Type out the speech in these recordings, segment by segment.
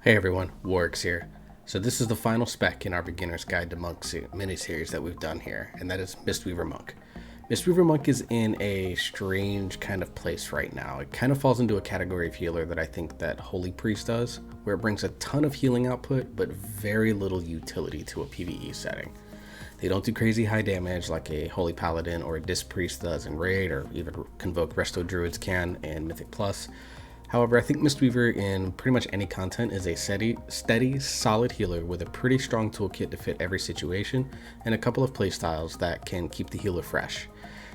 Hey everyone, Warwick's here. So this is the final spec in our Beginner's Guide to Monk mini-series that we've done here, and that is MISTWEAVER Monk. MISTWEAVER Monk is in a strange kind of place right now. It kind of falls into a category of healer that I think that Holy Priest does, where it brings a ton of healing output, but very little utility to a PvE setting. They don't do crazy high damage like a Holy Paladin or a Disc Priest does in Raid, or even Convoke Resto Druids can in Mythic Plus. However, I think Mistweaver in pretty much any content is a steady, solid healer with a pretty strong toolkit to fit every situation and a couple of playstyles that can keep the healer fresh.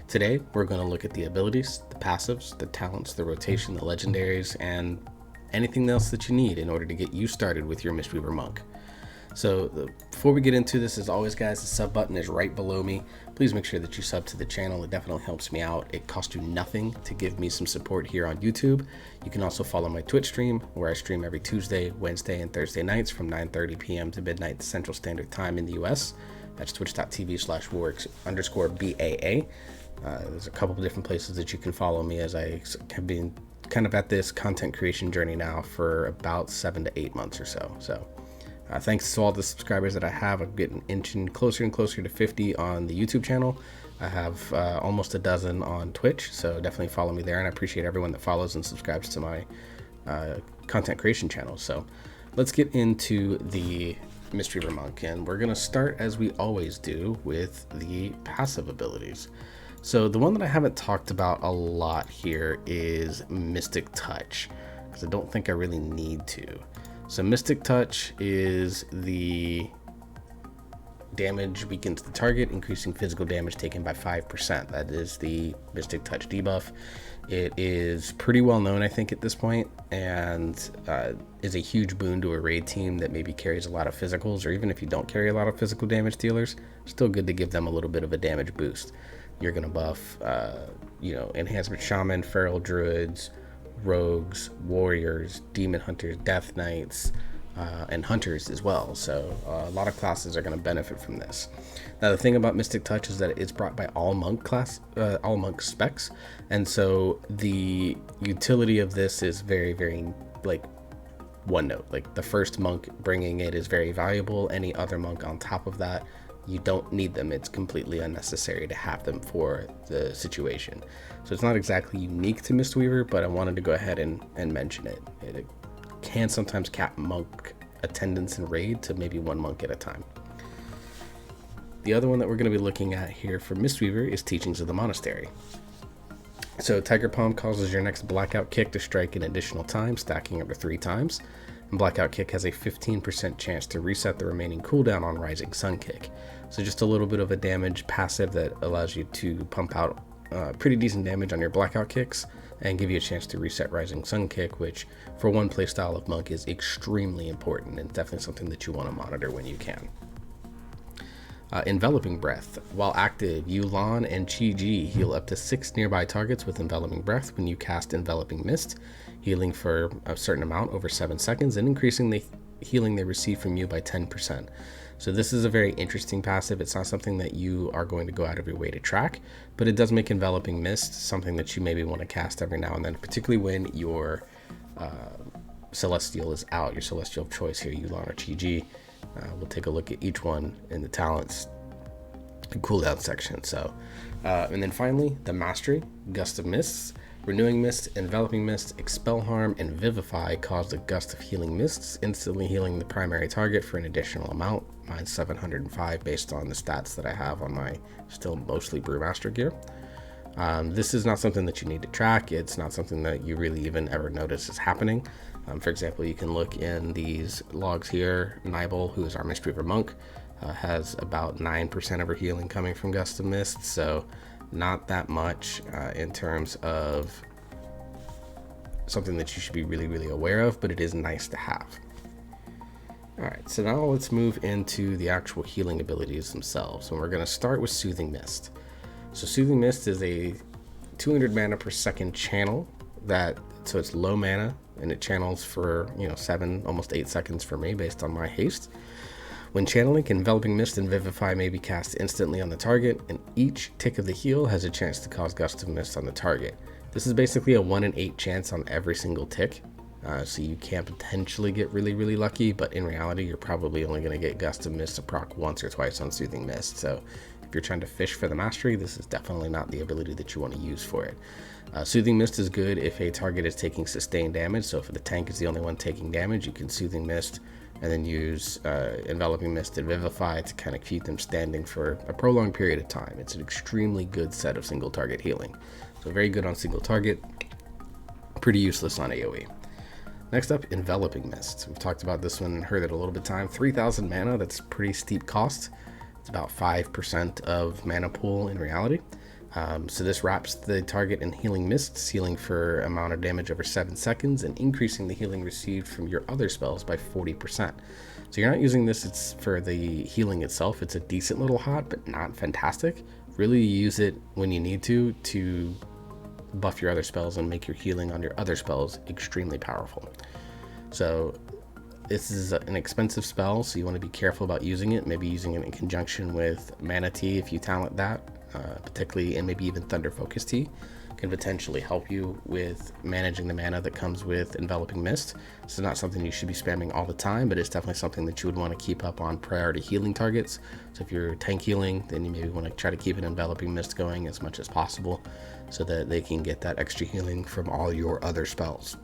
Today, we're going to look at the abilities, the passives, the talents, the rotation, the legendaries, and anything else that you need in order to get you started with your Mistweaver Monk. So before we get into this, as always guys, the sub button is right below me. Please make sure that you sub to the channel. It definitely helps me out. It costs you nothing to give me some support here on YouTube. You can also follow my Twitch stream, where I stream every Tuesday, Wednesday, and Thursday nights from 9:30 p.m. to midnight Central Standard Time in the US. That's twitch.tv/Warwick_BAA. There's a couple of different places that you can follow me, as I have been kind of at this content creation journey now for about 7 to 8 months or so. Thanks to all the subscribers that I have. I'm getting inching closer and closer to 50 on the YouTube channel. I have almost a dozen on Twitch, so definitely follow me there, and I appreciate everyone that follows and subscribes to my content creation channel. So let's get into the Mistweaver Monk, and we're going to start, as we always do, with the passive abilities. So the one that I haven't talked about a lot here is Mystic Touch, because I don't think I really need to. So Mystic Touch is the damage weakens the target, increasing physical damage taken by 5%. That is the Mystic Touch debuff. It is pretty well known, I think, at this point, and is a huge boon to a raid team that maybe carries a lot of physicals, or even if you don't carry a lot of physical damage dealers, still good to give them a little bit of a damage boost. You're going to buff, Enhancement Shaman, Feral Druids, Rogues, Warriors, Demon Hunters, Death Knights, and Hunters as well. So a lot of classes are going to benefit from this. Now the thing about Mystic Touch is that it's brought by all monk specs, and so the utility of this is very, very like one note. Like the first monk bringing it is very valuable. Any other monk on top of that, you don't need them. It's completely unnecessary to have them for the situation. So it's not exactly unique to Mistweaver, but I wanted to go ahead and mention it. It can sometimes cap monk attendance in raid to maybe one monk at a time. The other one that we're going to be looking at here for Mistweaver is Teachings of the Monastery. So Tiger Palm causes your next blackout kick to strike an additional time, stacking up to 3 times. And Blackout Kick has a 15% chance to reset the remaining cooldown on Rising Sun Kick. So just a little bit of a damage passive that allows you to pump out pretty decent damage on your Blackout Kicks and give you a chance to reset Rising Sun Kick, which for one playstyle of Monk is extremely important and definitely something that you want to monitor when you can. Enveloping Breath. While active, Yulan and Chi-Ji heal up to 6 nearby targets with Enveloping Breath when you cast Enveloping Mist, healing for a certain amount over 7 seconds and increasing the healing they receive from you by 10%. So this is a very interesting passive. It's not something that you are going to go out of your way to track, but it does make Enveloping Mist something that you maybe want to cast every now and then, particularly when your Celestial is out, your Celestial of choice here, Yulan or Chi-Ji. We'll take a look at each one in the talents and cooldown section. So, and then finally, the Mastery, Gust of Mists. Renewing Mist, Enveloping Mist, Expel Harm, and Vivify cause a gust of healing mists, instantly healing the primary target for an additional amount. Mine's 705 based on the stats that I have on my still mostly Brewmaster gear. This is not something that you need to track. It's not something that you really even ever notice is happening. For example, you can look in these logs here. Nibel, who is our Mistweaver Monk, has about 9% of her healing coming from Gust of Mist, so not that much in terms of something that you should be really, really aware of, but it is nice to have. Alright, so now let's move into the actual healing abilities themselves, and we're going to start with Soothing Mist. So Soothing Mist is a 200 mana per second channel so it's low mana, and it channels for 7, almost 8 seconds for me based on my haste. When channeling, Enveloping Mist and Vivify may be cast instantly on the target, and each tick of the heal has a chance to cause Gust of Mist on the target. This is basically a 1 in 8 chance on every single tick So you can potentially get really lucky, but in reality, you're probably only going to get Gust of Mist to proc once or twice on Soothing Mist. So if you're trying to fish for the mastery, this is definitely not the ability that you want to use for it. Soothing Mist is good if a target is taking sustained damage. So if the tank is the only one taking damage, you can Soothing Mist and then use Enveloping Mist and Vivify to kind of keep them standing for a prolonged period of time. It's an extremely good set of single target healing. So very good on single target, pretty useless on AoE. Next up, Enveloping Mist. We've talked about this one and heard it a little bit of time. 3,000 mana, that's pretty steep cost. It's about 5% of mana pool in reality. So this wraps the target in healing mists, healing for amount of damage over 7 seconds, and increasing the healing received from your other spells by 40%. So you're not using this, it's for the healing itself. It's a decent little hot, but not fantastic. Really use it when you need to buff your other spells and make your healing on your other spells extremely powerful. So this is an expensive spell, so you want to be careful about using it. Maybe using it in conjunction with Mana Tea if you talent that. Particularly, and maybe even Thunder Focus Tea can potentially help you with managing the mana that comes with Enveloping Mist. This is not something you should be spamming all the time, but it's definitely something that you would want to keep up on priority healing targets. So if you're tank healing, then you maybe want to try to keep an Enveloping Mist going as much as possible so that they can get that extra healing from all your other spells.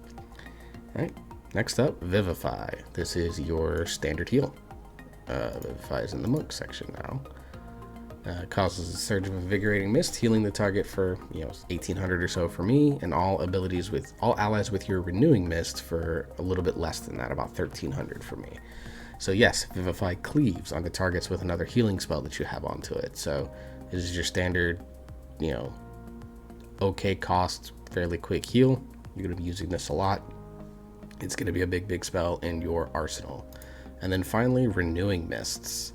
All right, next up, Vivify. This is your standard heal. Vivify is in the monk section now. Causes a surge of invigorating mist, healing the target for 1800 or so for me, and all allies with your renewing mist for a little bit less than that, about 1300 for me. So yes, Vivify cleaves onto targets with another healing spell that you have onto it. So this is your standard, okay cost, fairly quick heal. You're going to be using this a lot. It's going to be a big spell in your arsenal. And then finally, renewing mists.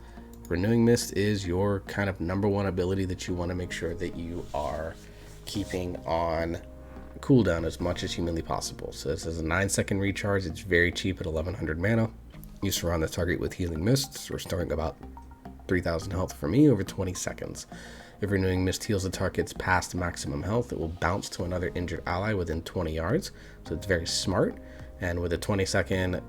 Renewing Mist is your kind of number one ability that you want to make sure that you are keeping on cooldown as much as humanly possible. So this is a 9-second recharge. It's very cheap at 1100 mana. You surround the target with healing mists, restoring about 3000 health for me over 20 seconds. If Renewing Mist heals the target's past maximum health, it will bounce to another injured ally within 20 yards. So it's very smart. And with a 20-second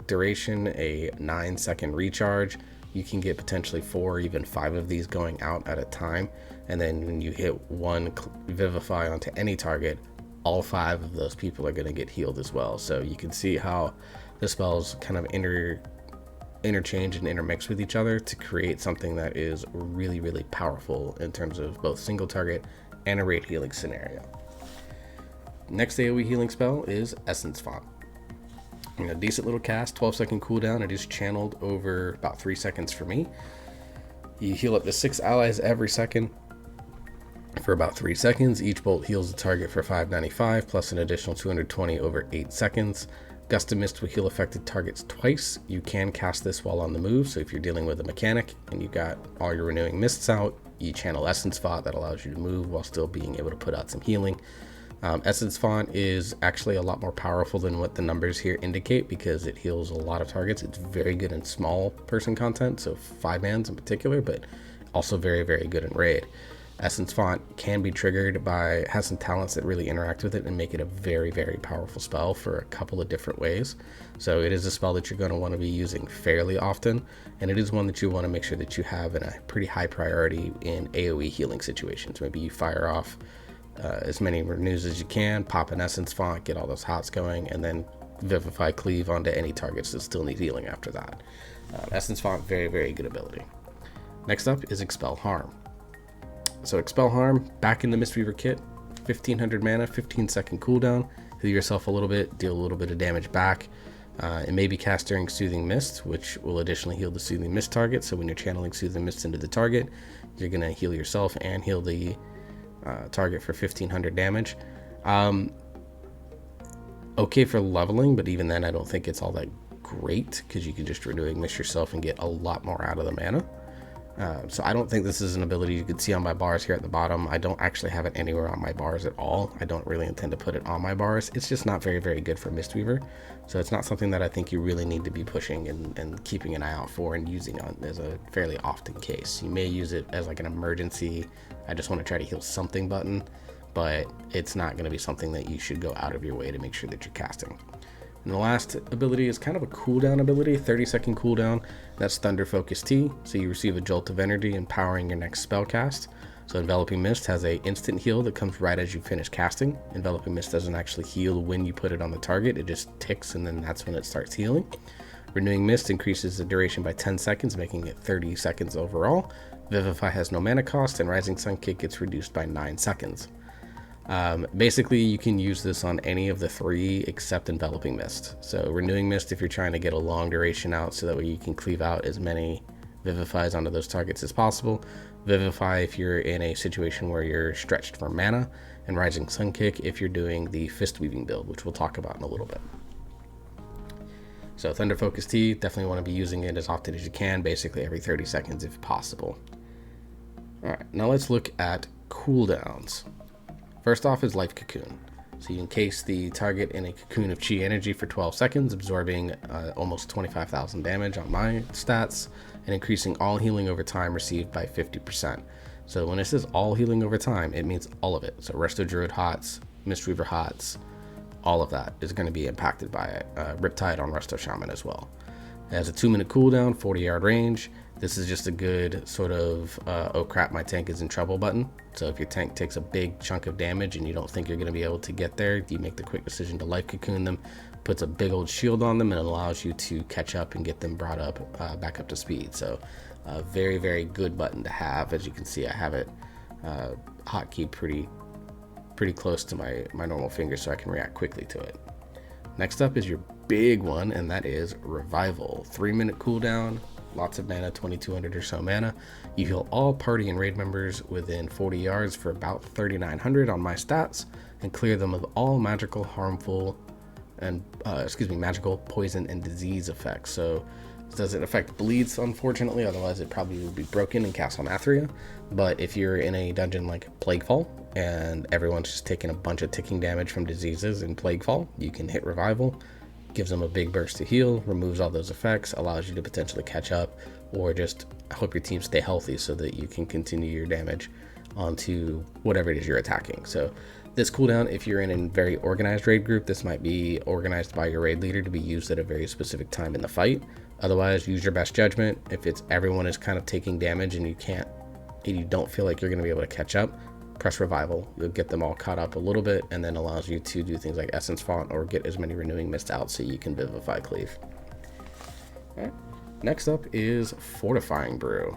duration, a 9-second recharge, you can get potentially 4 or even 5 of these going out at a time. And then when you hit one Vivify onto any target, all 5 of those people are going to get healed as well. So you can see how the spells kind of interchange and intermix with each other to create something that is really powerful in terms of both single target and a rate healing scenario. Next AoE healing spell is Essence Font. A decent little cast, 12-second cooldown. It is channeled over about 3 seconds for me. You heal up to 6 allies every second for about 3 seconds. Each bolt heals the target for 595 plus an additional 220 over 8 seconds. Gust of Mist will heal affected targets twice. You can cast this while on the move, so if you're dealing with a mechanic and you got all your renewing mists out, you channel Essence Font. That allows you to move while still being able to put out some healing. Essence Font is actually a lot more powerful than what the numbers here indicate because it heals a lot of targets. It's very good in small person content, so 5-mans in particular, but also very good in raid. Essence Font can be triggered has some talents that really interact with it and make it a very powerful spell for a couple of different ways. So it is a spell that you're going to want to be using fairly often, and it is one that you want to make sure that you have in a pretty high priority in AoE healing situations. Maybe you fire off as many renews as you can, pop an Essence Font, get all those hots going, and then Vivify cleave onto any targets that still need healing after that. Essence Font, very good ability. Next up is Expel Harm. So Expel Harm, back in the Mistweaver kit, 1500 mana, 15-second cooldown, heal yourself a little bit, deal a little bit of damage back. It may be cast during Soothing Mist, which will additionally heal the Soothing Mist target, so when you're channeling Soothing Mist into the target, you're going to heal yourself and heal the target for 1500 damage. Okay for leveling, but even then I don't think it's all that great because you can just Renewing Mist yourself and get a lot more out of the mana. So I don't think this is an ability you could see on my bars here at the bottom. I don't actually have it anywhere on my bars at all. I don't really intend to put it on my bars. It's just not very good for Mistweaver. So it's not something that I think you really need to be pushing and keeping an eye out for and using on as a fairly often case. You may use it as like an emergency, I just want to try to heal something button, but it's not going to be something that you should go out of your way to make sure that you're casting. And the last ability is kind of a cooldown ability, 30-second cooldown. That's Thunder Focus T. So you receive a jolt of energy, empowering your next spell cast. So Enveloping Mist has a instant heal that comes right as you finish casting. Enveloping Mist doesn't actually heal when you put it on the target, it just ticks and then that's when it starts healing. Renewing Mist increases the duration by 10 seconds, making it 30 seconds overall. Vivify has no mana cost, and Rising Sun Kick gets reduced by 9 seconds. Basically, you can use this on any of the 3 except Enveloping Mist. So Renewing Mist if you're trying to get a long duration out so that way you can cleave out as many Vivifies onto those targets as possible. Vivify if you're in a situation where you're stretched for mana, and Rising Sun Kick if you're doing the Fist Weaving build, which we'll talk about in a little bit. So Thunder Focus T, definitely want to be using it as often as you can, basically every 30 seconds if possible. Alright, now let's look at cooldowns. First off is Life Cocoon. So you encase the target in a cocoon of chi energy for 12 seconds, absorbing almost 25,000 damage on my stats, and increasing all healing over time received by 50%. So when it says all healing over time, it means all of it. So Resto Druid Hots, Mistweaver Hots, all of that is going to be impacted by it. Riptide on Resto Shaman as well. It has a 2-minute cooldown, 40-yard range. This is just a good sort of, oh crap, my tank is in trouble button. So if your tank takes a big chunk of damage and you don't think you're going to be able to get there, you make the quick decision to Life Cocoon them, puts a big old shield on them, and it allows you to catch up and get them brought up, back up to speed. So a very, very good button to have. As you can see, I have it hotkeyed pretty close to my normal finger so I can react quickly to it. Next up is your big one, and that is Revival. 3-minute cooldown, lots of mana, 2200 or so mana. You heal all party and raid members within 40 yards for about 3900 on my stats, and clear them of all magical, harmful, and magical, poison, and disease effects. So it doesn't affect bleeds, unfortunately, otherwise it probably would be broken in Castle Mathria. But if you're in a dungeon like Plaguefall and everyone's just taking a bunch of ticking damage from diseases in Plaguefall, you can hit Revival, gives them a big burst to heal, removes all those effects, allows you to potentially catch up, or just hope your team stay healthy so that you can continue your damage onto whatever it is you're attacking. So this cooldown, if you're in a very organized raid group, this might be organized by your raid leader to be used at a very specific time in the fight. Otherwise, use your best judgment. If it's everyone is kind of taking damage and you don't feel like you're going to be able to catch up, press Revival. You'll get them all caught up a little bit, and then allows you to do things like Essence Font or get as many Renewing Mist out so you can Vivify Cleave. All right. Next up is Fortifying Brew.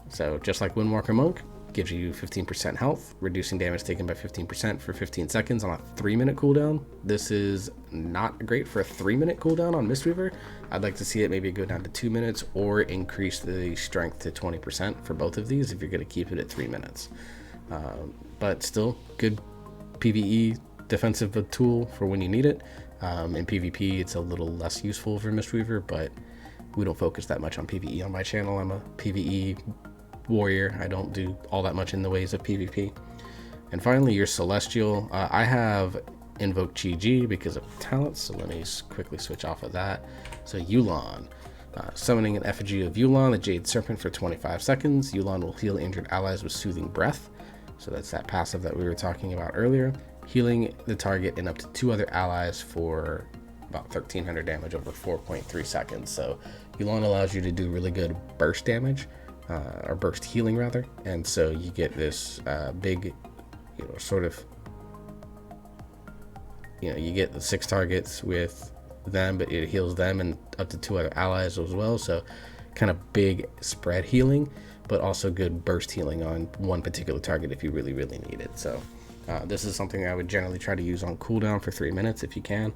So just like Windwalker Monk, gives you 15% health, reducing damage taken by 15% for 15 seconds on a 3-minute cooldown. This is not great for a 3-minute cooldown on Mistweaver. I'd like to see it maybe go down to 2 minutes or increase the strength to 20% for both of these if you're going to keep it at 3 minutes. But still, good PvE defensive tool for when you need it. In PvP, it's a little less useful for Mistweaver, but we don't focus that much on PvE on my channel. I'm a PvE warrior. I don't do all that much in the ways of PvP. And finally, your Celestial. I have Invoke Chi Ji because of talents, so let me quickly switch off of that. So Yu'lon. Summoning an effigy of Yu'lon, the Jade Serpent, for 25 seconds. Yu'lon will heal injured allies with Soothing Breath. So that's that passive that we were talking about earlier. Healing the target and up to 2 other allies for about 1300 damage over 4.3 seconds. So Yu'lon allows you to do really good burst damage. Or burst healing rather, and so you get this big, you get the 6 targets with them, but it heals them and up to 2 other allies as well. So kind of big spread healing, but also good burst healing on one particular target if you really need it. So this is something I would generally try to use on cooldown for 3 minutes if you can,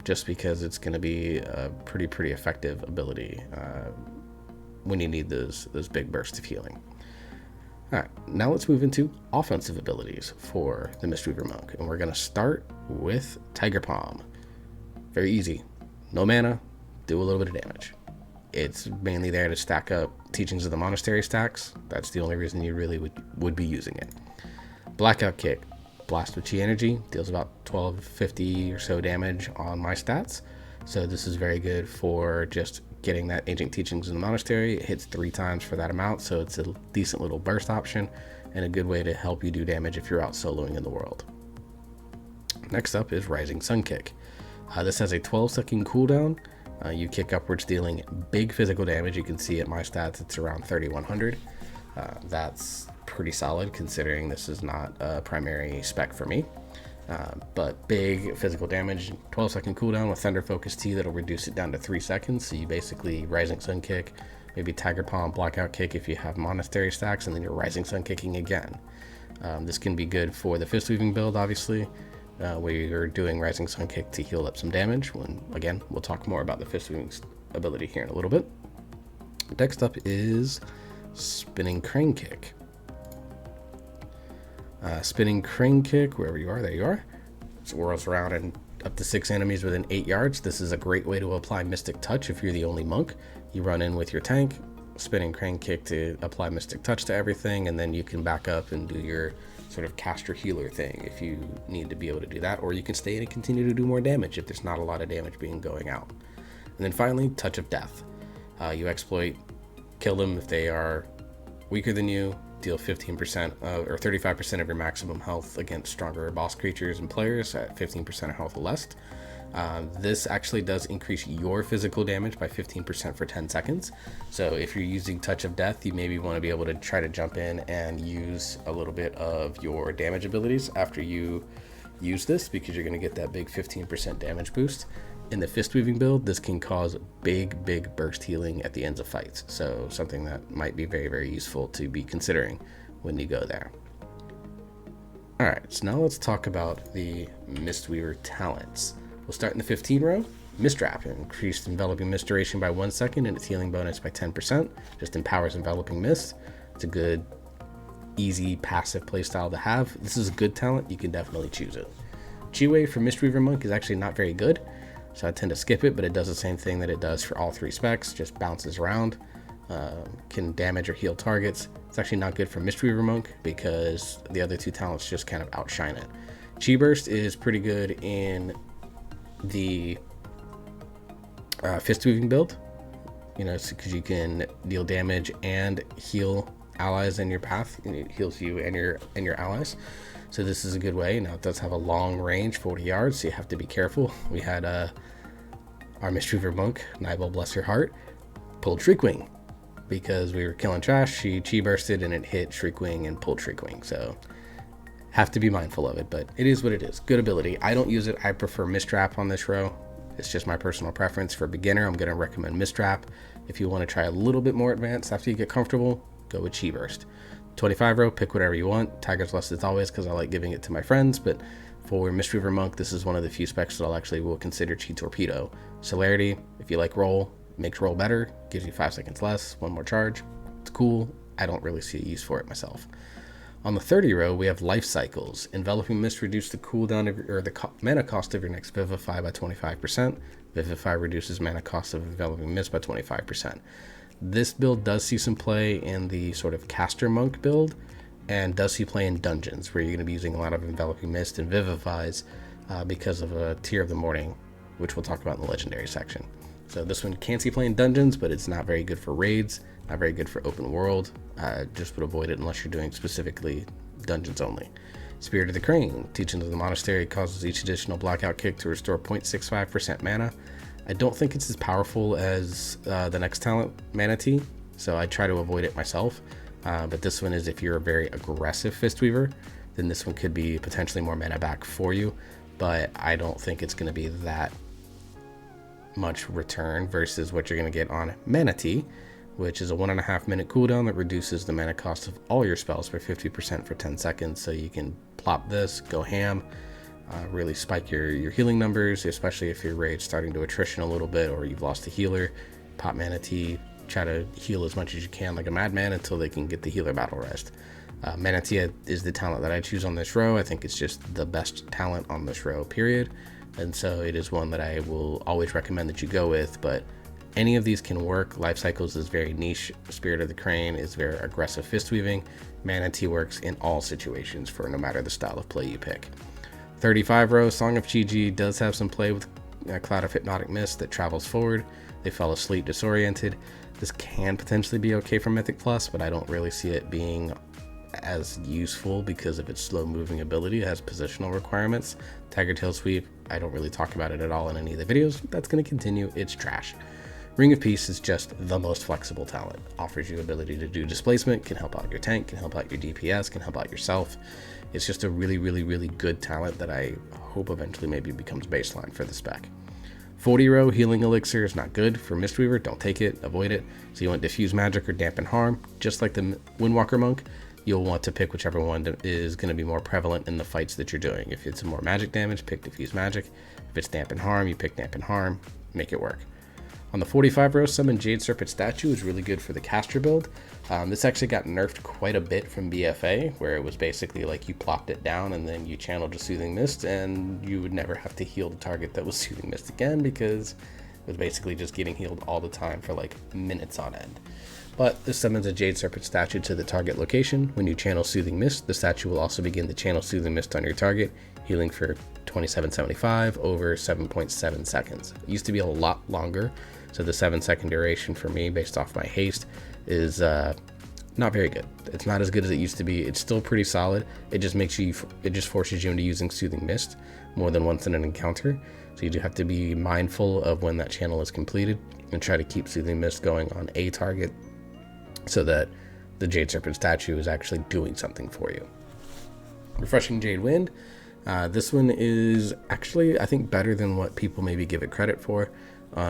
just because it's going to be a pretty effective ability when you need those big bursts of healing. All right, now let's move into offensive abilities for the Mistweaver Monk, and we're going to start with Tiger Palm. Very easy. No mana, do a little bit of damage. It's mainly there to stack up Teachings of the Monastery stacks. That's the only reason you really would be using it. Blackout Kick. Blast with Chi Energy. Deals about 1250 or so damage on my stats. So this is very good for just getting that Ancient Teachings in the Monastery. It hits 3 times for that amount, so it's a decent little burst option and a good way to help you do damage if you're out soloing in the world. Next up is Rising Sun Kick. This has a 12-second cooldown. You kick upwards, dealing big physical damage. You can see at my stats, it's around 3,100. That's pretty solid considering this is not a primary spec for me. But big physical damage, 12-second cooldown with Thunder Focus T that'll reduce it down to 3 seconds. So you basically Rising Sun kick, maybe Tiger Palm, Blackout kick if you have Monastery stacks, and then you're Rising Sun kicking again. This can be good for the Fist Weaving build, obviously, where you're doing Rising Sun kick to heal up some damage. When again, we'll talk more about the Fist Weaving ability here in a little bit. Next up is Spinning Crane Kick. Spinning Crane Kick, wherever you are, there you are. Swirls around and up to 6 enemies within 8 yards. This is a great way to apply Mystic Touch if you're the only monk. You run in with your tank, Spinning Crane Kick to apply Mystic Touch to everything, and then you can back up and do your sort of caster healer thing if you need to be able to do that, or you can stay in and continue to do more damage if there's not a lot of damage being going out. And then finally, Touch of Death. You exploit, kill them if they are weaker than you, deal 15% or 35% of your maximum health against stronger boss creatures and players at 15% of health or less. This actually does increase your physical damage by 15% for 10 seconds. So if you're using Touch of Death, you maybe want to be able to try to jump in and use a little bit of your damage abilities after you use this, because you're going to get that big 15% damage boost. In the Fist Weaving build, this can cause big burst healing at the ends of fights. So something that might be very useful to be considering when you go there. All right, so now let's talk about the Mistweaver talents. We'll start in the 15 row. Mist Wrap, increased enveloping mist duration by 1 second and its healing bonus by 10%. Just empowers enveloping mist. It's a good, easy, passive playstyle to have. This is a good talent. You can definitely choose it. Chi-Wave for Mistweaver Monk is actually not very good, so I tend to skip it, but it does the same thing that it does for all 3 specs, just bounces around, can damage or heal targets. It's actually not good for Mistweaver Monk because the other 2 talents just kind of outshine it. Chi Burst is pretty good in the Fist Weaving build, because you can deal damage and heal allies in your path, and it heals you and your allies. So this is a good way. Now it does have a long range, 40 yards, so you have to be careful. We had our Mistweaver Monk, Nibel, bless her heart, pulled Shriekwing because we were killing trash. She chi bursted and it hit Shriekwing and pulled Shriekwing. So have to be mindful of it, but it is what it is. Good ability. I don't use it. I prefer Mist Wrap on this row. It's just my personal preference. For beginner, I'm going to recommend Mist Wrap. If you want to try a little bit more advanced after you get comfortable, go with Chi Burst. 25 row, pick whatever you want. Tiger's Lust as always, because I like giving it to my friends, but for Mistweaver Monk, this is one of the few specs that will consider Chi Torpedo. Celerity, if you like roll, makes roll better, gives you 5 seconds less, 1 more charge. It's cool. I don't really see a use for it myself. On the 30 row, we have Life Cycles. Enveloping Mist reduces the cooldown the mana cost of your next Vivify by 25%. Vivify reduces mana cost of Enveloping Mist by 25%. This build does see some play in the sort of caster monk build, and does see play in dungeons where you're going to be using a lot of Enveloping Mist and Vivifies because of a Tear of the Morning, which we'll talk about in the Legendary section. So this one can see play in dungeons, but it's not very good for raids, not very good for open world. Just would avoid it unless you're doing specifically dungeons only. Spirit of the Crane, Teachings of the Monastery, causes each additional blackout kick to restore 0.65% mana. I don't think it's as powerful as the next talent, Manatee, so I try to avoid it myself. But this one is, if you're a very aggressive Fistweaver, then this one could be potentially more mana back for you, but I don't think it's going to be that much return versus what you're going to get on Manatee, which is a 1.5 minute cooldown that reduces the mana cost of all your spells by 50% for 10 seconds. So you can plop this, go ham, really spike your healing numbers, especially if your raid's starting to attrition a little bit or you've lost a healer. Pop Manatee, try to heal as much as you can like a madman until they can get the healer battle rest. Manatee is the talent that I choose on this row. I think it's just the best talent on this row, period. And so it is one that I will always recommend that you go with, but any of these can work. Life Cycles is very niche. Spirit of the Crane is very aggressive fist weaving. Manatee works in all situations for no matter the style of play you pick. 35 row, Song of Chi-Ji does have some play with a Cloud of Hypnotic Mist that travels forward. They fall asleep disoriented. This can potentially be okay for Mythic Plus, but I don't really see it being as useful because of its slow moving ability. It has positional requirements. Tiger Tail Sweep, I don't really talk about it at all in any of the videos. That's going to continue. It's trash. Ring of Peace is just the most flexible talent. Offers you ability to do displacement, can help out your tank, can help out your DPS, can help out yourself. It's just a really, really, really good talent that I hope eventually maybe becomes baseline for the spec. 40 row healing elixir is not good for Mistweaver. Don't take it, avoid it. So you want diffuse magic or dampen harm. Just like the Windwalker monk, you'll want to pick whichever one is going to be more prevalent in the fights that you're doing. If it's more magic damage, pick diffuse magic. If it's dampen harm, you pick dampen harm. Make it work. On the 45 row, Summon Jade Serpent Statue is really good for the caster build. This actually got nerfed quite a bit from BFA, where it was basically like you plopped it down and then you channeled a Soothing Mist, and you would never have to heal the target that was Soothing Mist again, because it was basically just getting healed all the time for like minutes on end. But this summons a Jade Serpent Statue to the target location. When you channel Soothing Mist, the statue will also begin to channel Soothing Mist on your target, healing for 2775 over 7.7 seconds. It used to be a lot longer, so the 7-second duration for me, based off my haste, is not very good. It's not as good as it used to be. It's still pretty solid. It just forces you into using Soothing Mist more than once in an encounter. So you do have to be mindful of when that channel is completed and try to keep Soothing Mist going on a target so that the Jade Serpent Statue is actually doing something for you. Refreshing Jade Wind. This one is actually, I think, better than what people maybe give it credit for.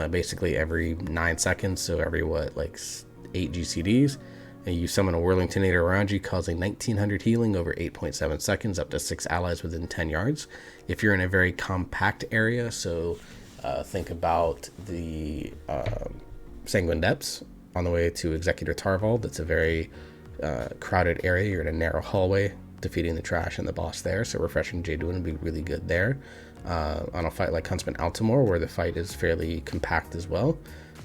Basically every 9 seconds, so every 8 GCDs, and you summon a whirling tornado around you, causing 1900 healing over 8.7 seconds, up to 6 allies within 10 yards. If you're in a very compact area, so think about the Sanguine Depths on the way to Executor Tarvald, that's a very crowded area. You're in a narrow hallway defeating the trash and the boss there, so Refreshing Jade Wind would be really good there. On a fight like Huntsman Altamore, where the fight is fairly compact as well,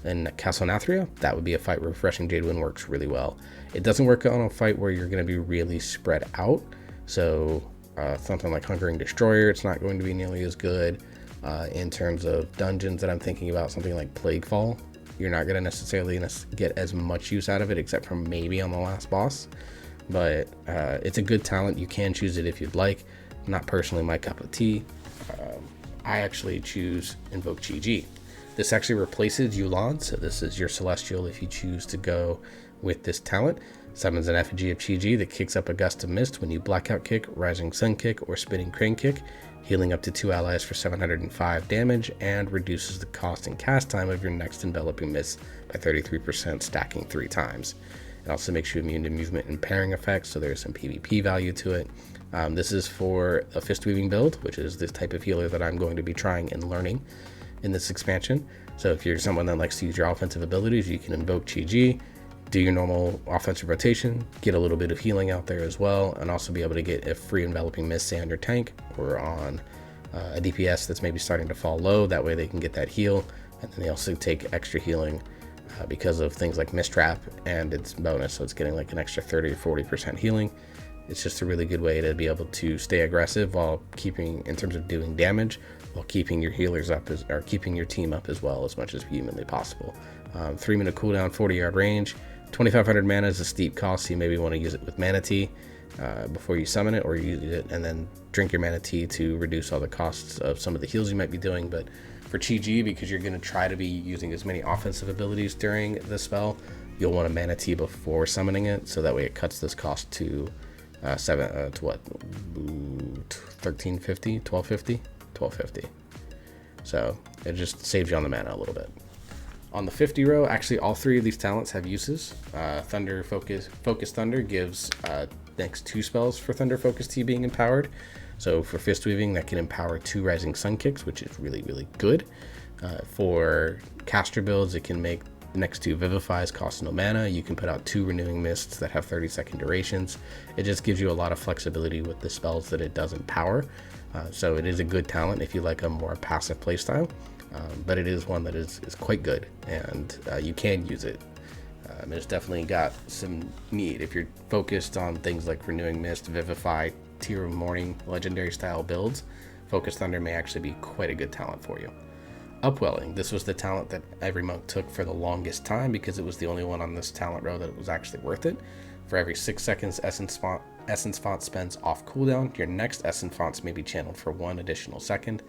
and Castle Nathria, that would be a fight where Refreshing Jade Wind works really well. It doesn't work on a fight where you're going to be really spread out, so something like Hungering Destroyer, it's not going to be nearly as good. In terms of dungeons that I'm thinking about, something like Plaguefall, you're not going to necessarily get as much use out of it, except for maybe on the last boss. But it's a good talent. You can choose it if you'd like. Not personally my cup of tea. I actually choose Invoke Chi-Ji. This actually replaces Yulan, so this is your Celestial if you choose to go with this talent. Summons an effigy of Chi-Ji that kicks up a gust of mist when you Blackout Kick, Rising Sun Kick, or Spinning Crane Kick, healing up to 2 allies for 705 damage, and reduces the cost and cast time of your next Enveloping Mist by 33%, stacking 3 times. It also makes you immune to movement and pairing effects, so there's some PvP value to it. This is for a Fist Weaving build, which is this type of healer that I'm going to be trying and learning in this expansion. So if you're someone that likes to use your offensive abilities, you can invoke Chi-Ji, do your normal offensive rotation, get a little bit of healing out there as well, and also be able to get a free Enveloping Mist, say on your tank or on a DPS that's maybe starting to fall low. That way they can get that heal, and then they also take extra healing because of things like Mist Trap and its bonus, so it's getting like an extra 30 or 40% healing. It's just a really good way to be able to stay aggressive while keeping, in terms of doing damage, while keeping your healers up, or keeping your team up as well as much as humanly possible. 3-minute cooldown, 40-yard range, 2500 mana is a steep cost, so you maybe want to use it with Mana Tea before you summon it, or use it and then drink your Mana Tea to reduce all the costs of some of the heals you might be doing. But for Chi-Ji, because you're going to try to be using as many offensive abilities during the spell, you'll want a Mana Tea before summoning it, so that way it cuts this cost to 1350, 1250. So it just saves you on the mana a little bit. On the 50 row, actually all 3 of these talents have uses. Thunder Focus Thunder gives next 2 spells for Thunder Focus Tea being empowered. So for Fist Weaving, that can empower 2 Rising Sun Kicks, which is really, really good. For caster builds, it can make the next 2 Vivifies cost no mana. You can put out 2 Renewing Mists that have 30-second durations. It just gives you a lot of flexibility with the spells that it does empower. So it is a good talent if you like a more passive playstyle, but it is one that is quite good, and you can use it. It's definitely got some need. If you're focused on things like Renewing Mist, Vivify, Tear of Morning, Legendary style builds, Focus Thunder may actually be quite a good talent for you. Upwelling. This was the talent that every monk took for the longest time because it was the only one on this talent row that was actually worth it. For every 6 seconds essence font spends off cooldown, your next essence fonts may be channeled for 1 additional second.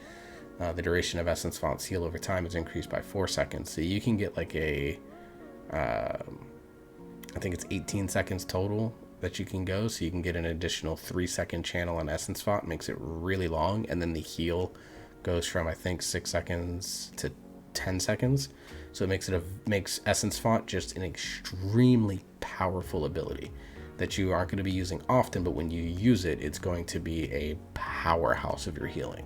The duration of essence fonts heal over time is increased by 4 seconds. So you can get like a, I think it's 18 seconds total that you can go. So you can get an additional 3-second channel on essence font, makes it really long. And then the heal goes from, I think, 6 seconds to 10 seconds. So it makes essence font just an extremely powerful ability that you aren't going to be using often, but when you use it, it's going to be a powerhouse of your healing.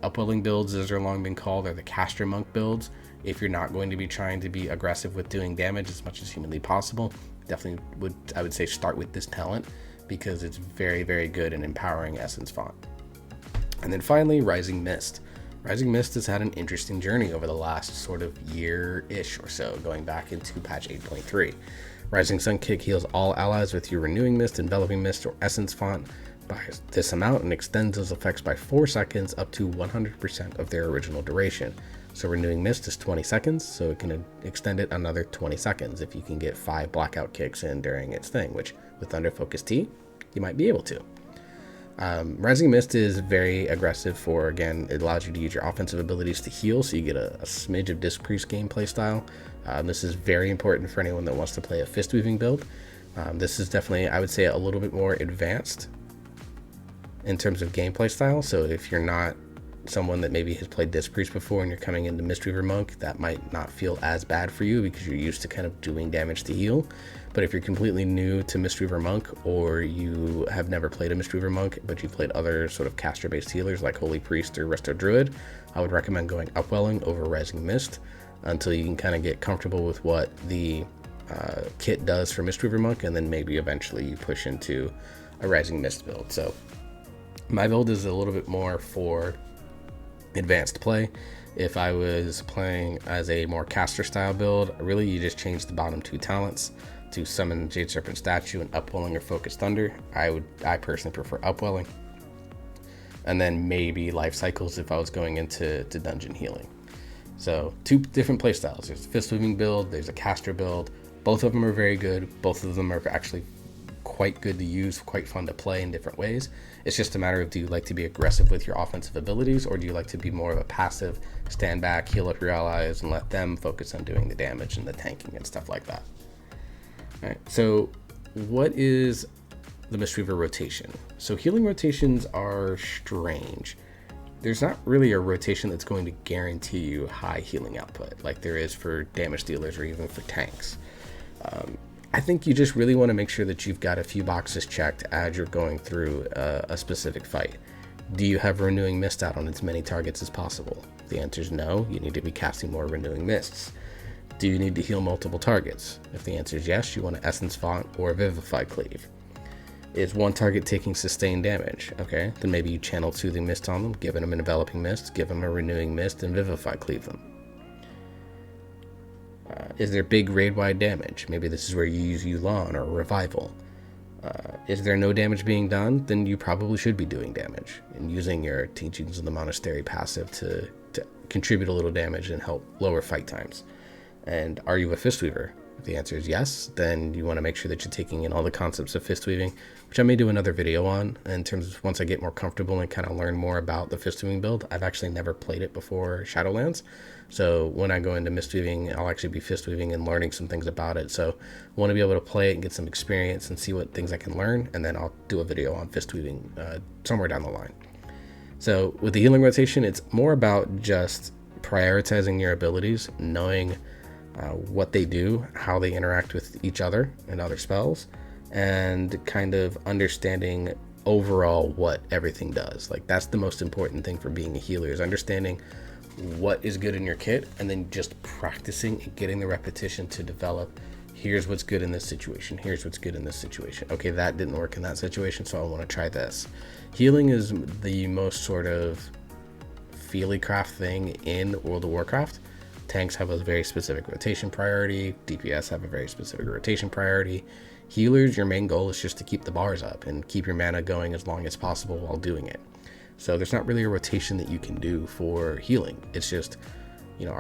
Upwelling builds, as they're long been called, are the caster monk builds. If you're not going to be trying to be aggressive with doing damage as much as humanly possible, definitely I would say start with this talent, because it's very, very good in empowering essence font. And then finally, Rising Mist. Rising Mist has had an interesting journey over the last sort of year-ish or so, going back into patch 8.3. Rising Sun Kick heals all allies with your Renewing Mist, Enveloping Mist, or Essence Font by this amount, and extends those effects by 4 seconds up to 100% of their original duration. So Renewing Mist is 20 seconds, so it can extend it another 20 seconds if you can get 5 blackout kicks in during its thing, which with Thunder Focus T, you might be able to. Rising Mist is very aggressive for, again, it allows you to use your offensive abilities to heal, so you get a smidge of Disc Priest gameplay style. This is very important for anyone that wants to play a fist weaving build. This is definitely, I would say, a little bit more advanced in terms of gameplay style. So if you're not someone that maybe has played Disc Priest before and you're coming into Mistweaver Monk, that might not feel as bad for you because you're used to kind of doing damage to heal. But if you're completely new to Mistweaver Monk, or you have never played a Mistweaver Monk, but you've played other sort of caster-based healers like Holy Priest or Resto Druid, I would recommend going Upwelling over Rising Mist until you can kind of get comfortable with what the kit does for Mistweaver Monk, and then maybe eventually you push into a Rising Mist build. So my build is a little bit more for advanced play. If I was playing as a more caster style build, really you just change the bottom 2 talents to Summon Jade Serpent Statue and Upwelling or Focus Thunder. I personally prefer Upwelling, and then maybe Life Cycles if I was going into dungeon healing. So 2 different playstyles. There's a fist weaving build, there's a caster build. Both of them are very good. Both of them are actually quite good to use, quite fun to play in different ways. It's just a matter of, do you like to be aggressive with your offensive abilities, or do you like to be more of a passive, stand back, heal up your allies, and let them focus on doing the damage and the tanking and stuff like that. All right, so what is the Mistweaver rotation? So healing rotations are strange. There's not really a rotation that's going to guarantee you high healing output like there is for damage dealers or even for tanks. I think you just really want to make sure that you've got a few boxes checked as you're going through a specific fight. Do you have Renewing Mist out on as many targets as possible? If the answer is no, you need to be casting more Renewing Mists. Do you need to heal multiple targets? If the answer is yes, you want to Essence Font or Vivify Cleave. Is one target taking sustained damage? Okay, then maybe you channel Soothing Mist on them, giving them an Enveloping Mist, give them a Renewing Mist, and Vivify Cleave them. Is there big raid-wide damage? Maybe this is where you use Yu'lon or Revival. Is there no damage being done? Then you probably should be doing damage and using your Teachings of the Monastery passive to contribute a little damage and help lower fight times. And are you a fist weaver? If the answer is yes, then you want to make sure that you're taking in all the concepts of fist weaving, which I may do another video on in terms of once I get more comfortable and kind of learn more about the fist weaving build. I've actually never played it before Shadowlands, so when I go into Mistweaving, I'll actually be fist weaving and learning some things about it. So I want to be able to play it and get some experience and see what things I can learn, and then I'll do a video on fist weaving somewhere down the line. So with the healing rotation, it's more about just prioritizing your abilities, knowing what they do, how they interact with each other and other spells, and kind of understanding overall what everything does. Like, that's the most important thing for being a healer, is understanding what is good in your kit and then just practicing and getting the repetition to develop, here's what's good in this situation, here's what's good in this situation. Okay, that didn't work in that situation, so I want to try this. Healing is the most sort of feely craft thing in World of Warcraft. Tanks have a very specific rotation priority. DPS have a very specific rotation priority. Healers, your main goal is just to keep the bars up and keep your mana going as long as possible while doing it. So there's not really a rotation that you can do for healing. It's just You know,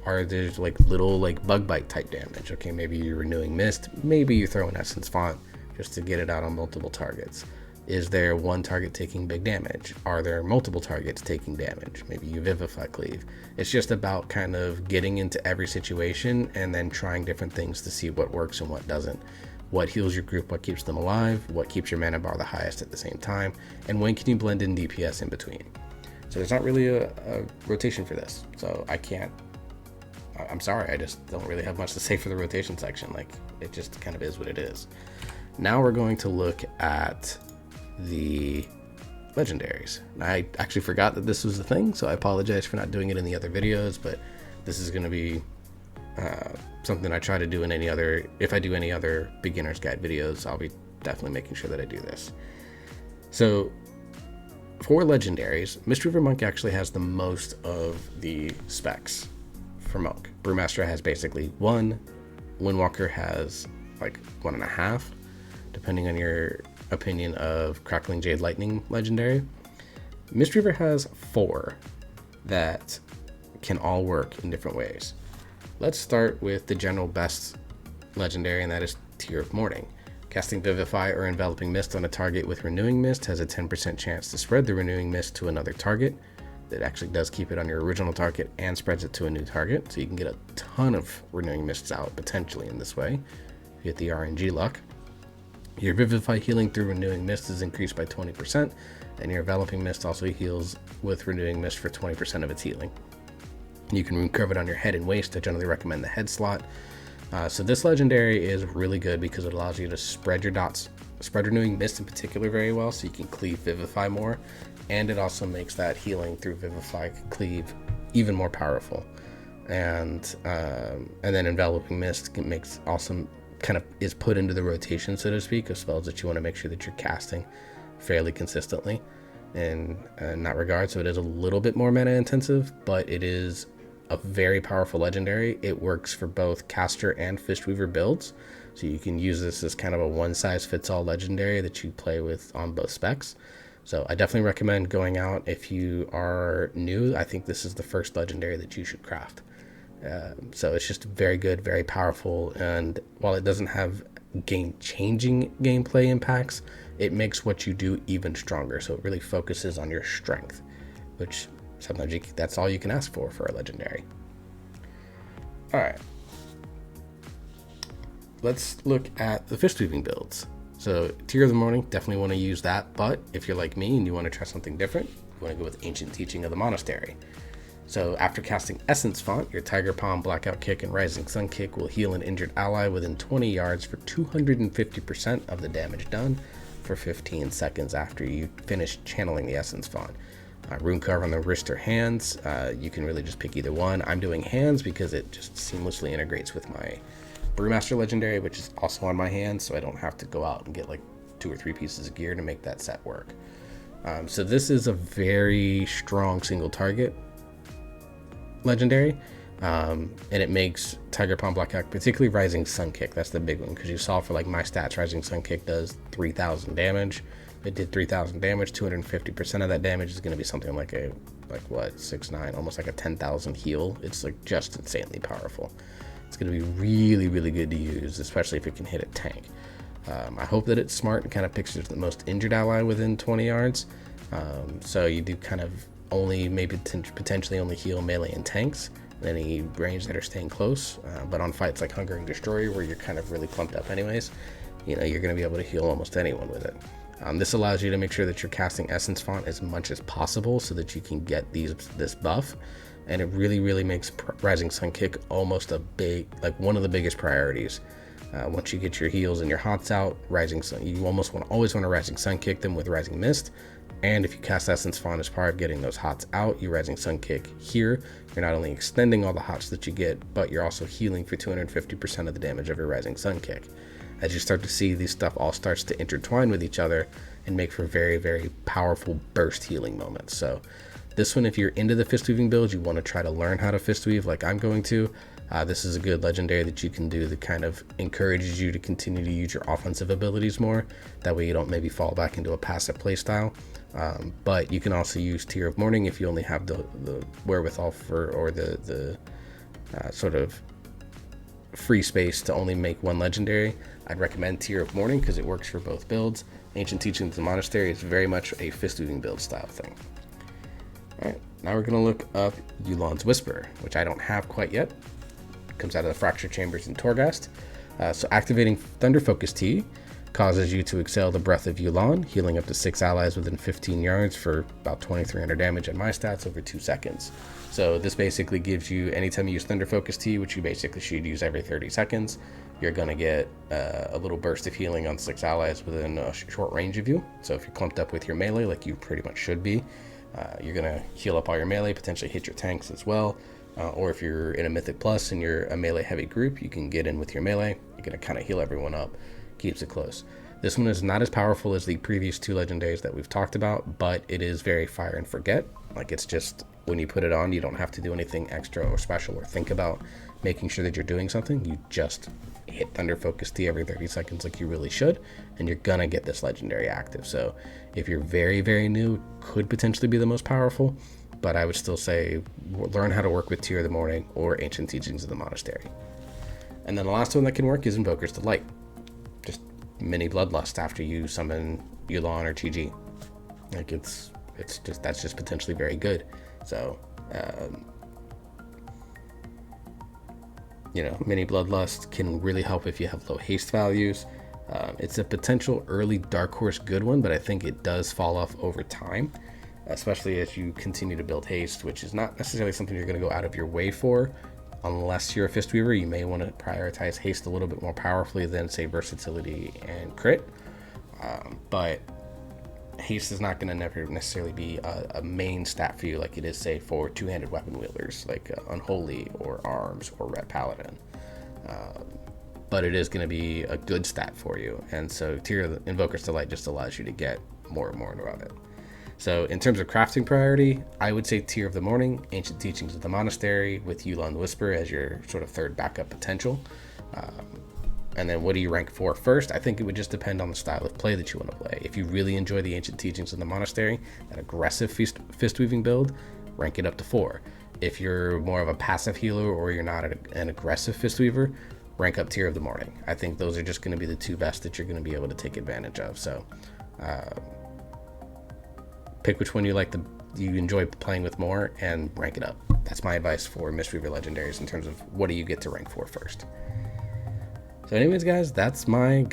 are there like little like bug bite type damage? Okay, maybe you're renewing mist, maybe you throw an essence font just to get it out on multiple targets. Is there one target taking big damage? Are there multiple targets taking damage? Maybe you vivify cleave. It's just about kind of getting into every situation and then trying different things to see what works and what doesn't. What heals your group, what keeps them alive, what keeps your mana bar the highest at the same time, and when can you blend in DPS in between. So there's not really a rotation for this. So I'm sorry, I just don't really have much to say for the rotation section. Like, it just kind of is what it is. Now we're going to look at the legendaries. I actually forgot that this was the thing, so I apologize for not doing it in the other videos, but this is going to be something I try to do in if I do any other beginner's guide videos. I'll be definitely making sure that I do this. So for legendaries, Mistweaver Monk actually has the most of the specs for Monk. Brewmaster has basically 1, Windwalker has like 1.5, depending on your opinion of Crackling Jade Lightning legendary. Mistweaver has 4 that can all work in different ways. Let's start with the general best legendary, and that is Tear of Morning. Casting Vivify or Enveloping Mist on a target with Renewing Mist has a 10% chance to spread the Renewing Mist to another target. That actually does keep it on your original target and spreads it to a new target, so you can get a ton of Renewing Mists out potentially in this way if you get the RNG luck. Your Vivify healing through Renewing Mist is increased by 20%, and your Enveloping Mist also heals with Renewing Mist for 20% of its healing. You can rune curve it on your head and waist. I generally recommend the head slot. So this legendary is really good because it allows you to spread your dots, spread Renewing Mist in particular very well, so you can cleave Vivify more, and it also makes that healing through Vivify cleave even more powerful. And then Enveloping Mist makes awesome, kind of is put into the rotation, so to speak, of spells that you want to make sure that you're casting fairly consistently in that regard. So it is a little bit more mana intensive, but it is a very powerful legendary. It works for both caster and Fistweaver builds, so you can use this as kind of a one-size-fits-all legendary that you play with on both specs. So I definitely recommend going out if you are new. I think this is the first legendary that you should craft. So it's just very good, very powerful, and while it doesn't have game-changing gameplay impacts, it makes what you do even stronger. So it really focuses on your strength, which sometimes that's all you can ask for a legendary. All right, let's look at the fist-weaving builds. So Tear of the Morning, definitely want to use that, but if you're like me and you want to try something different, you want to go with Ancient Teaching of the Monastery. So after casting Essence Font, your Tiger Palm, Blackout Kick, and Rising Sun Kick will heal an injured ally within 20 yards for 250% of the damage done for 15 seconds after you finish channeling the Essence Font. Rune Carve on the wrist or hands, you can really just pick either one. I'm doing hands because it just seamlessly integrates with my Brewmaster Legendary, which is also on my hands, so I don't have to go out and get like 2 or 3 pieces of gear to make that set work. So this is a very strong single target legendary, and it makes Tiger Palm, Blackout, particularly Rising Sun Kick. That's the big one, because you saw for like my stats, Rising Sun Kick does 3,000 damage. It did 3,000 damage. 250% of that damage is going to be something like 6-9, almost like a 10,000 heal. It's like just insanely powerful. It's going to be really, really good to use, especially if it can hit a tank. I hope that it's smart and kind of picks the most injured ally within 20 yards. So you do kind of only maybe potentially only heal melee and tanks, any range that are staying close, but on fights like Hunger and Destroy, where you're kind of really plumped up anyways, you're going to be able to heal almost anyone with it. This allows you to make sure that you're casting Essence Font as much as possible so that you can get this buff, and it really, really makes Rising Sun Kick almost one of the biggest priorities. Once you get your heals and your hots out, Rising Sun, you always want to Rising Sun Kick them with Rising Mist. And if you cast Essence Font as part of getting those hots out, you Rising Sun Kick here. You're not only extending all the hots that you get, but you're also healing for 250% of the damage of your Rising Sun Kick. As you start to see, these stuff all starts to intertwine with each other and make for very, very powerful burst healing moments. So this one, if you're into the fist weaving build, you want to try to learn how to fist weave like I'm going to. This is a good legendary that you can do that kind of encourages you to continue to use your offensive abilities more. That way you don't maybe fall back into a passive playstyle. But you can also use Tear of Morning if you only have the wherewithal for, or the sort of free space to only make one legendary. I'd recommend Tear of Morning because it works for both builds. Ancient Teachings of the Monastery is very much a fist weaving build style thing. Alright, now we're going to look up Yu'lon's Whisper, which I don't have quite yet. It comes out of the Fractured Chambers in Torghast. So activating Thunder Focus T causes you to exhale the Breath of Yu'lon, healing up to 6 allies within 15 yards for about 2300 damage at my stats over 2 seconds. So this basically gives you, anytime you use Thunder Focus T, which you basically should use every 30 seconds, you're going to get a little burst of healing on 6 allies within a short range of you. So if you're clumped up with your melee, like you pretty much should be, you're going to heal up all your melee, potentially hit your tanks as well. Or if you're in a Mythic Plus and you're a melee heavy group, you can get in with your melee. You're going to kind of heal everyone up, keeps it close. This one is not as powerful as the previous 2 legendaries that we've talked about, but it is very fire and forget. Like, it's just, when you put it on, you don't have to do anything extra or special or think about making sure that you're doing something. You just hit Thunder Focus T every 30 seconds like you really should, and you're gonna get this legendary active. So if you're very, very new, could potentially be the most powerful, but I would still say learn how to work with Tear of the Morning or Ancient Teachings of the Monastery. And then the last one that can work is Invoker's Delight. Just mini Bloodlust after you summon Yu'lon or TG. Like, it's just, that's just potentially very good. So you know, mini Bloodlust can really help if you have low haste values. It's a potential early Dark Horse good one, but I think it does fall off over time, especially as you continue to build haste, which is not necessarily something you're going to go out of your way for. Unless you're a Fist Weaver, you may want to prioritize haste a little bit more powerfully than, say, versatility and crit. But haste is not going to never necessarily be a main stat for you like it is, say, for two-handed weapon wielders like Unholy or Arms or Red Paladin. But it is going to be a good stat for you. And so Tear of the Invoker's Delight just allows you to get more and more of it. So in terms of crafting priority, I would say Tear of the Morning, Ancient Teachings of the Monastery with Yu'lon's Whisper as your sort of third backup potential. And then what do you rank for first? I think it would just depend on the style of play that you want to play. If you really enjoy the Ancient Teachings of the Monastery, that aggressive fist weaving build, rank it up to 4. If you're more of a passive healer or you're not an aggressive fist weaver, rank up Tear of the Morning. I think those are just going to be the 2 best that you're going to be able to take advantage of. So pick which one you enjoy playing with more and rank it up. That's my advice for Mistweaver Legendaries in terms of what do you get to rank for first. So anyways, guys, that's my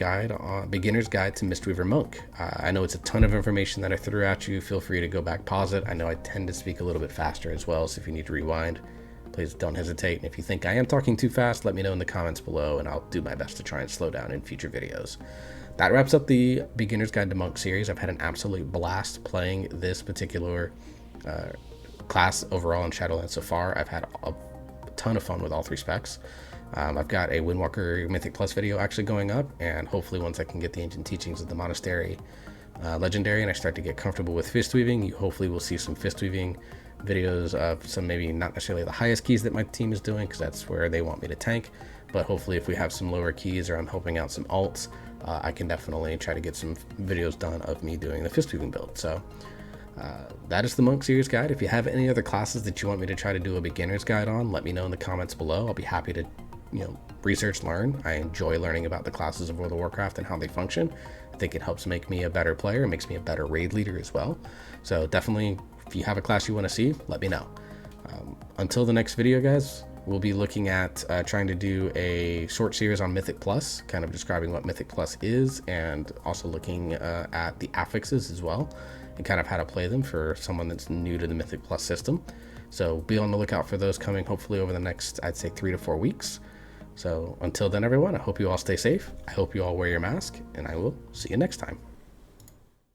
beginner's guide to Mistweaver Monk. I know it's a ton of information that I threw at you. Feel free to go back, pause it. I know I tend to speak a little bit faster as well, so if you need to rewind, please don't hesitate. And if you think I am talking too fast, let me know in the comments below, and I'll do my best to try and slow down in future videos. That wraps up the Beginner's Guide to Monk series. I've had an absolute blast playing this particular class overall in Shadowlands so far. I've had a ton of fun with all 3 specs. I've got a Windwalker Mythic Plus video actually going up, and hopefully once I can get the Ancient Teachings of the Monastery Legendary and I start to get comfortable with fist weaving, you hopefully will see some fist weaving videos of some maybe not necessarily the highest keys that my team is doing, because that's where they want me to tank, but hopefully if we have some lower keys or I'm helping out some alts, I can definitely try to get some videos done of me doing the fist weaving build. So that is the Monk series guide. If you have any other classes that you want me to try to do a beginner's guide on, let me know in the comments below. I'll be happy to research, learn. I enjoy learning about the classes of World of Warcraft and how they function. I think it helps make me a better player. It makes me a better raid leader as well. So definitely, if you have a class you want to see, let me know. Until the next video, guys, we'll be looking at trying to do a short series on Mythic Plus, kind of describing what Mythic Plus is, and also looking at the affixes as well, and kind of how to play them for someone that's new to the Mythic Plus system. So be on the lookout for those coming hopefully over the next, I'd say, 3 to 4 weeks. So until then, everyone, I hope you all stay safe. I hope you all wear your mask, and I will see you next time.